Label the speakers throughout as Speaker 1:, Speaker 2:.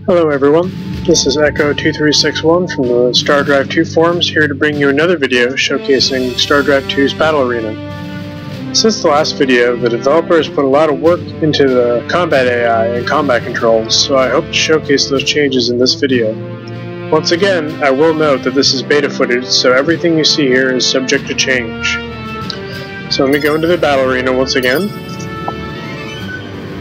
Speaker 1: Hello everyone, this is Echo2361 from the Stardrive 2 forums, here to bring you another video showcasing Stardrive 2's Battle Arena. Since the last video, the developers put a lot of work into the combat AI and combat controls, so I hope to showcase those changes in this video. Once again, I will note that this is beta footage, so everything you see here is subject to change. So let me go into the Battle Arena once again.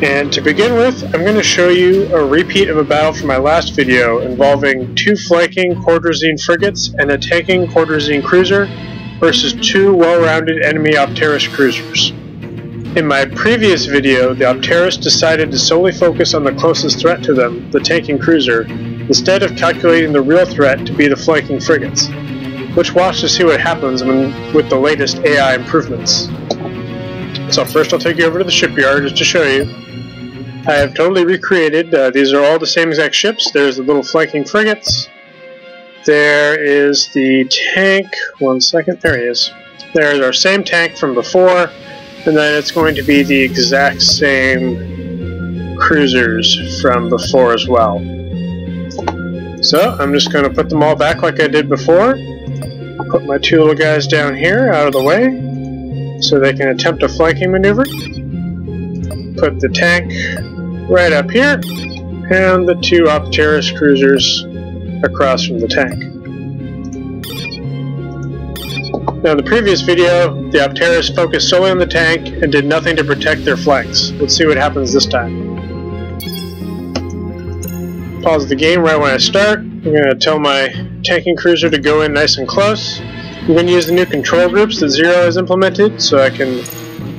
Speaker 1: And to begin with, I'm going to show you a repeat of a battle from my last video involving two flanking quarterzine frigates and a tanking quarterzine cruiser versus two well-rounded enemy Opteris cruisers. In my previous video, the Opteris decided to solely focus on the closest threat to them, the tanking cruiser, instead of calculating the real threat to be the flanking frigates. Let's watch to see what happens with the latest AI improvements. So first I'll take you over to the shipyard just to show you. I have totally recreated, these are all the same exact ships. There's the little flanking frigates. There is the tank, one second, there he is. There's our same tank from before, and then it's going to be the exact same cruisers from before as well. So, I'm just going to put them all back like I did before. Put my two little guys down here, out of the way, so they can attempt a flanking maneuver. Put the tank right up here, and the two Opteris cruisers across from the tank. Now in the previous video, the Opteris focused solely on the tank and did nothing to protect their flanks. Let's see what happens this time. Pause the game right when I start. I'm going to tell my tanking cruiser to go in nice and close. I'm going to use the new control groups that Zero has implemented, so I can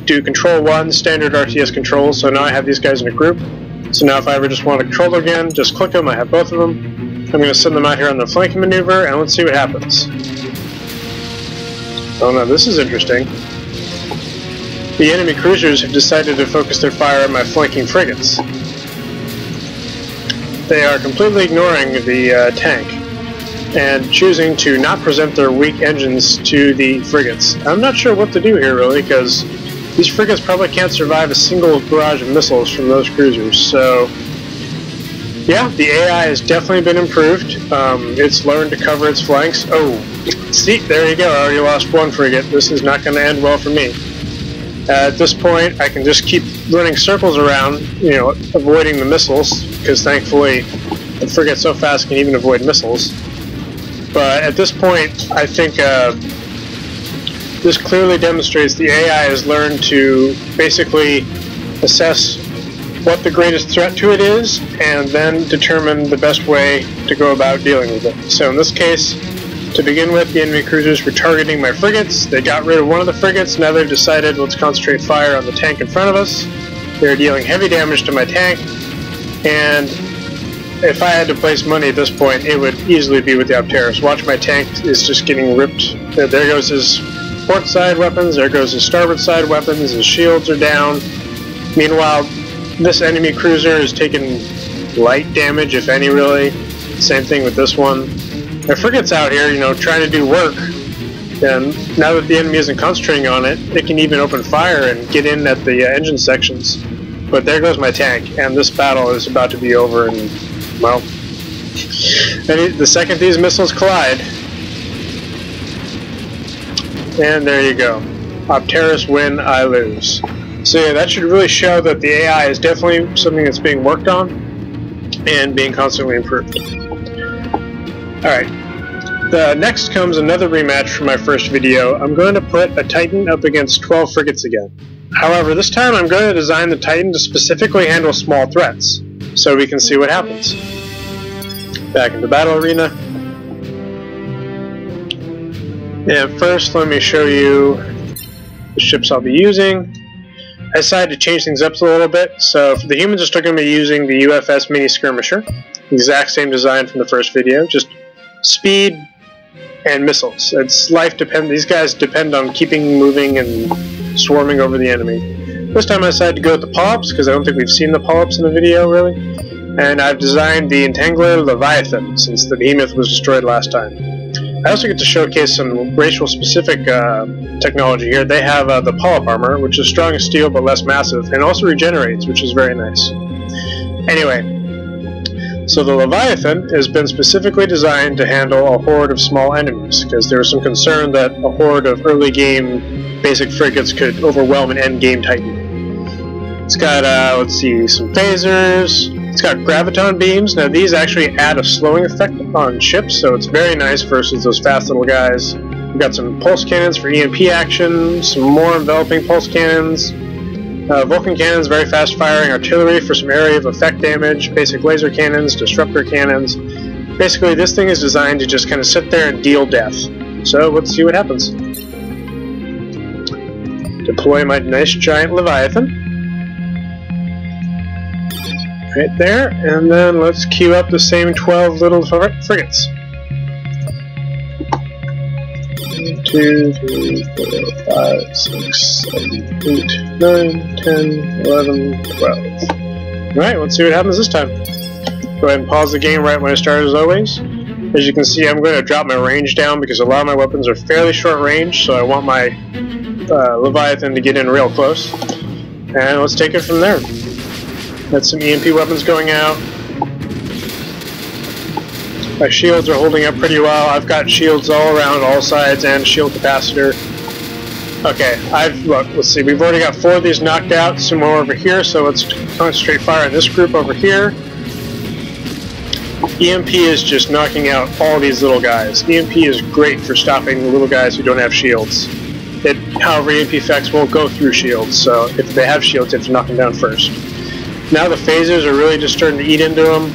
Speaker 1: do Control 1, standard RTS controls, so now I have these guys in a group. So now if I ever just want to control again, just click them, I have both of them. I'm going to send them out here on the flanking maneuver, and let's see what happens. Oh no, this is interesting. The enemy cruisers have decided to focus their fire on my flanking frigates. They are completely ignoring the tank, and choosing to not present their weak engines to the frigates. I'm not sure what to do here really, because these frigates probably can't survive a single barrage of missiles from those cruisers, so yeah, the AI has definitely been improved. It's learned to cover its flanks. Oh, see, there you go, I already lost one frigate. This is not going to end well for me. At this point, I can just keep running circles around, avoiding the missiles, because thankfully the frigate so fast can even avoid missiles. But at this point, I think this clearly demonstrates the AI has learned to basically assess what the greatest threat to it is, and then determine the best way to go about dealing with it. So in this case, to begin with, the enemy cruisers were targeting my frigates. They got rid of one of the frigates. Now they've decided, let's concentrate fire on the tank in front of us. They're dealing heavy damage to my tank, and if I had to place money at this point, it would easily be with the Opteris. Watch, my tank is just getting ripped. There goes his port side weapons, there goes his starboard side weapons, his shields are down. Meanwhile, this enemy cruiser is taking light damage, if any really. Same thing with this one. The frigate's out here, trying to do work, and now that the enemy isn't concentrating on it, it can even open fire and get in at the engine sections. But there goes my tank, and this battle is about to be over, and, well, the second these missiles collide, and there you go. Opteris win, I lose. So yeah, that should really show that the AI is definitely something that's being worked on and being constantly improved. Alright, next comes another rematch from my first video. I'm going to put a Titan up against 12 frigates again. However, this time I'm going to design the Titan to specifically handle small threats, so we can see what happens. Back in the battle arena. And first, let me show you the ships I'll be using. I decided to change things up a little bit, so for the humans are still going to be using the UFS Mini Skirmisher. Exact same design from the first video, just speed and missiles. It's life dependent. These guys depend on keeping moving and swarming over the enemy. This time I decided to go with the polyps, because I don't think we've seen the polyps in the video, really. And I've designed the Entangler Leviathan, since the Behemoth was destroyed last time. I also get to showcase some racial-specific technology here. They have the polyp armor, which is strong as steel but less massive, and also regenerates, which is very nice. Anyway, So the Leviathan has been specifically designed to handle a horde of small enemies, because there was some concern that a horde of early game basic frigates could overwhelm an end game Titan. It's got, let's see, some phasers. It's got graviton beams. Now these actually add a slowing effect on ships, so it's very nice versus those fast little guys. We've got some pulse cannons for EMP action, some more enveloping pulse cannons, Vulcan cannons, very fast firing, artillery for some area of effect damage, basic laser cannons, disruptor cannons. Basically this thing is designed to just kind of sit there and deal death. So let's see what happens. Deploy my nice giant Leviathan. Right there, and then let's queue up the same 12 little frigates. 1, 2, 3, 4, 5, 6, 7, 8, 9, 10, 11, 12. Alright, let's see what happens this time. Go ahead and pause the game right when I start as always. As you can see, I'm going to drop my range down because a lot of my weapons are fairly short range, so I want my Leviathan to get in real close. And let's take it from there. Got some EMP weapons going out. My shields are holding up pretty well. I've got shields all around, all sides, and shield capacitor. Okay, look, let's see, we've already got 4 of these knocked out, some more over here, so let's concentrate fire on this group over here. EMP is just knocking out all these little guys. EMP is great for stopping the little guys who don't have shields. However, EMP effects won't go through shields, so if they have shields, you have to knock them down first. Now the phasers are really just starting to eat into them.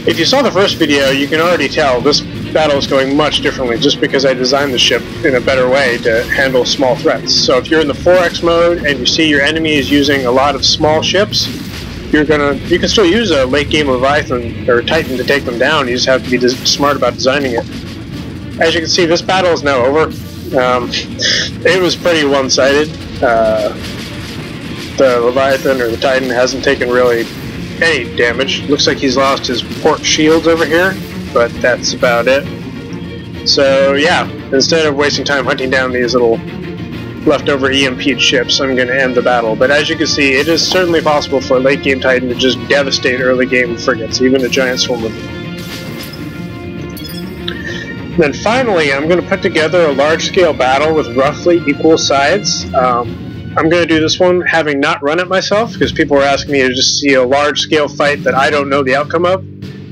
Speaker 1: If you saw the first video, you can already tell this battle is going much differently just because I designed the ship in a better way to handle small threats. So if you're in the 4X mode and you see your enemy is using a lot of small ships, you can still use a late game Leviathan or Titan to take them down. You just have to be smart about designing it. As you can see, this battle is now over. It was pretty one-sided. The Leviathan or the Titan hasn't taken really any damage. Looks like he's lost his port shields over here, but that's about it. So yeah, instead of wasting time hunting down these little leftover EMP'd ships, I'm going to end the battle. But as you can see, it is certainly possible for a late game Titan to just devastate early game frigates, even a giant swarm of them. Then finally, I'm going to put together a large-scale battle with roughly equal sides. I'm going to do this one having not run it myself, because people were asking me to just see a large-scale fight that I don't know the outcome of.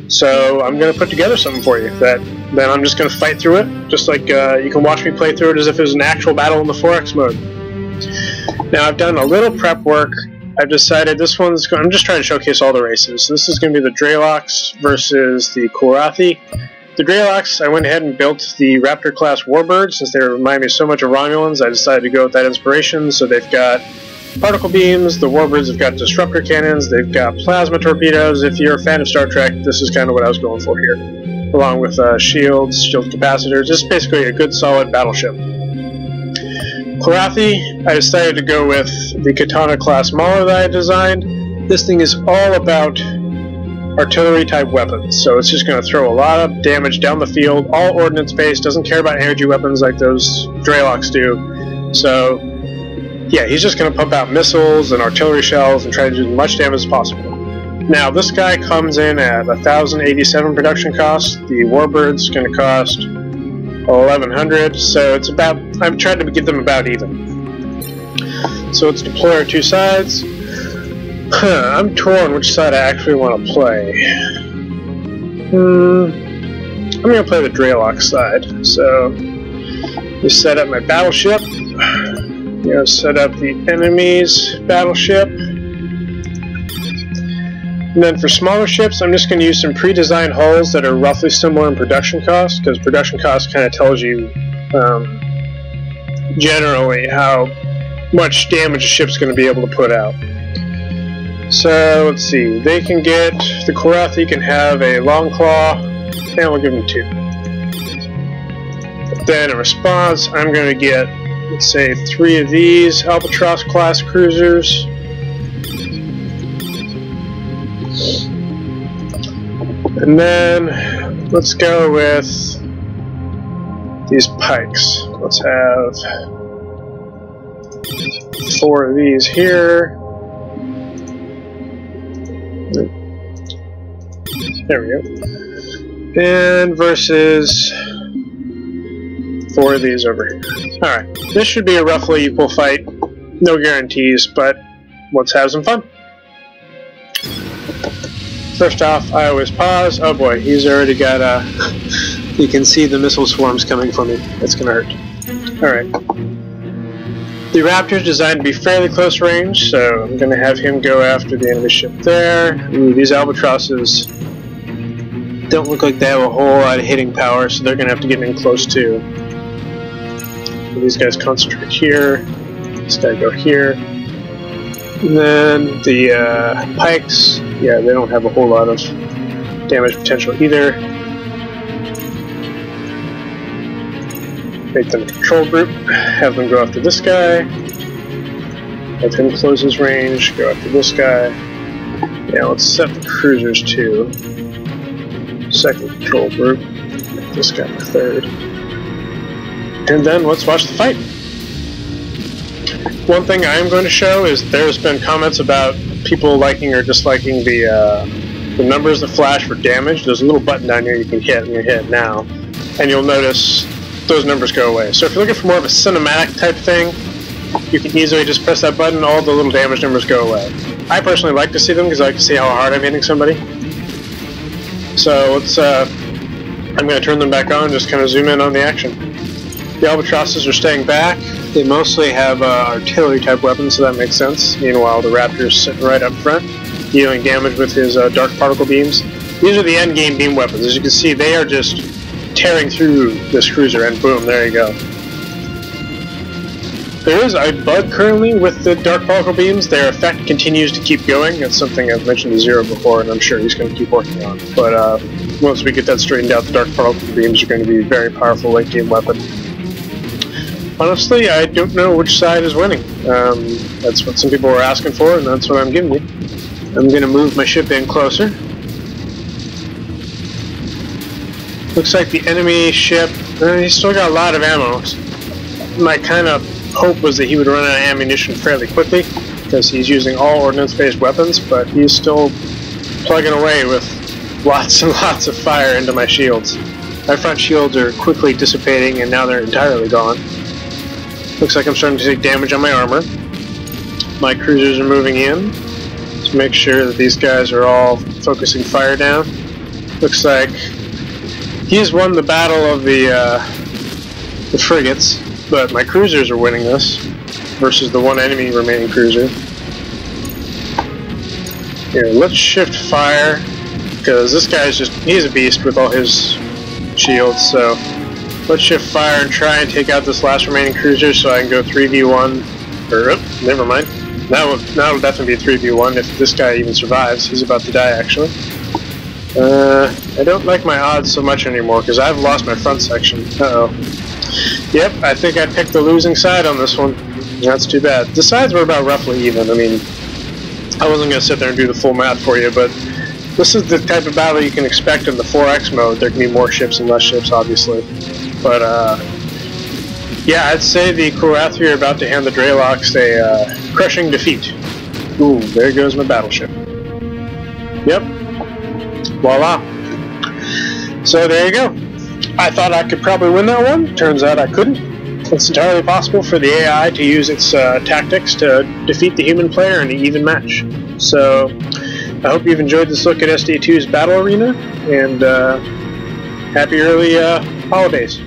Speaker 1: So I'm going to put together something for you that then I'm just going to fight through it, just like you can watch me play through it as if it was an actual battle in the 4X mode. Now I've done a little prep work. I've decided this one's I'm just trying to showcase all the races. So this is going to be the Dreylox versus the Korathi. The Dreylox, I went ahead and built the Raptor class Warbird. Since they remind me so much of Romulans, I decided to go with that inspiration. So they've got particle beams, the Warbirds have got disruptor cannons, they've got plasma torpedoes. If you're a fan of Star Trek, this is kind of what I was going for here. Along with shields, shield capacitors, just basically a good solid battleship. Korathi, I decided to go with the Katana class Mauler that I designed. This thing is all about artillery type weapons, so it's just going to throw a lot of damage down the field, all ordnance based, doesn't care about energy weapons like those Dreylox do. So yeah, he's just going to pump out missiles and artillery shells and try to do as much damage as possible. Now this guy comes in at 1,087 production cost. The Warbird's going to cost 1,100, so it's about, I've tried to get them about even. So let's deploy our 2 sides. I'm torn which side I actually want to play. I'm going to play the Dreylox side. So, just set up my battleship. I'm going to set up the enemy's battleship. And then for smaller ships, I'm just going to use some pre-designed hulls that are roughly similar in production cost, because production cost kind of tells you generally how much damage a ship's going to be able to put out. So, let's see, they can get, the Korathi can have a long claw, and we'll give them 2. Then in response, I'm going to get, let's say, 3 of these Albatross class cruisers. And then, let's go with these pikes. Let's have 4 of these here. There we go. And versus 4 of these over here. Alright, this should be a roughly equal fight. No guarantees, but let's have some fun. First off, I always pause. Oh boy, he's already got you can see the missile swarms coming for me. It's gonna hurt. Alright. The Raptor's designed to be fairly close range, so I'm gonna have him go after the enemy ship there. Ooh, these Albatrosses don't look like they have a whole lot of hitting power, so they're gonna have to get in close too. So these guys concentrate here. This guy go here. And then the pikes, yeah, they don't have a whole lot of damage potential either. Make them a control group, have them go after this guy, have him close his range, go after this guy. Yeah, let's set the cruisers too. Second control group, this guy the third. And then let's watch the fight. One thing I am going to show is there's been comments about people liking or disliking the numbers that flash for damage. There's a little button down here you can hit, and you hit it now, and you'll notice those numbers go away. So if you're looking for more of a cinematic type thing, you can easily just press that button, all the little damage numbers go away. I personally like to see them because I like to see how hard I'm hitting somebody. So let's, I'm going to turn them back on and just kind of zoom in on the action. The Albatrosses are staying back. They mostly have artillery type weapons, so that makes sense. Meanwhile, the Raptor's sitting right up front, dealing damage with his dark particle beams. These are the end game beam weapons. As you can see, they are just tearing through this cruiser, and boom, there you go. There is a bug currently with the dark particle beams. Their effect continues to keep going. That's something I've mentioned to Zero before, and I'm sure he's going to keep working on. But once we get that straightened out, the dark particle beams are going to be a very powerful late game weapon. Honestly, I don't know which side is winning. That's what some people were asking for, and that's what I'm giving you. I'm going to move my ship in closer. Looks like the enemy ship, he's still got a lot of ammo. My kind of hope was that he would run out of ammunition fairly quickly, because he's using all ordnance-based weapons, but he's still plugging away with lots and lots of fire into my shields. My front shields are quickly dissipating, and now they're entirely gone. Looks like I'm starting to take damage on my armor. My cruisers are moving in to make sure that these guys are all focusing fire down. Looks like he's won the battle of the frigates, but my cruisers are winning this versus the one enemy remaining cruiser. Here, let's shift fire, because this guy's he's a beast with all his shields, so let's shift fire and try and take out this last remaining cruiser so I can go 3v1, or, never mind. That'll definitely be 3v1 if this guy even survives. He's about to die, actually. I don't like my odds so much anymore, because I've lost my front section. Uh-oh. Yep, I think I picked the losing side on this one. That's too bad. The sides were about roughly even. I mean, I wasn't going to sit there and do the full math for you, but this is the type of battle you can expect in the 4X mode. There can be more ships and less ships, obviously. But, yeah, I'd say the Korathi are about to hand the Draylocks a crushing defeat. Ooh, there goes my battleship. Yep. Voila. So there you go. I thought I could probably win that one. Turns out I couldn't. It's entirely possible for the AI to use its tactics to defeat the human player in an even match. So I hope you've enjoyed this look at SD2's Battle Arena, and happy early holidays.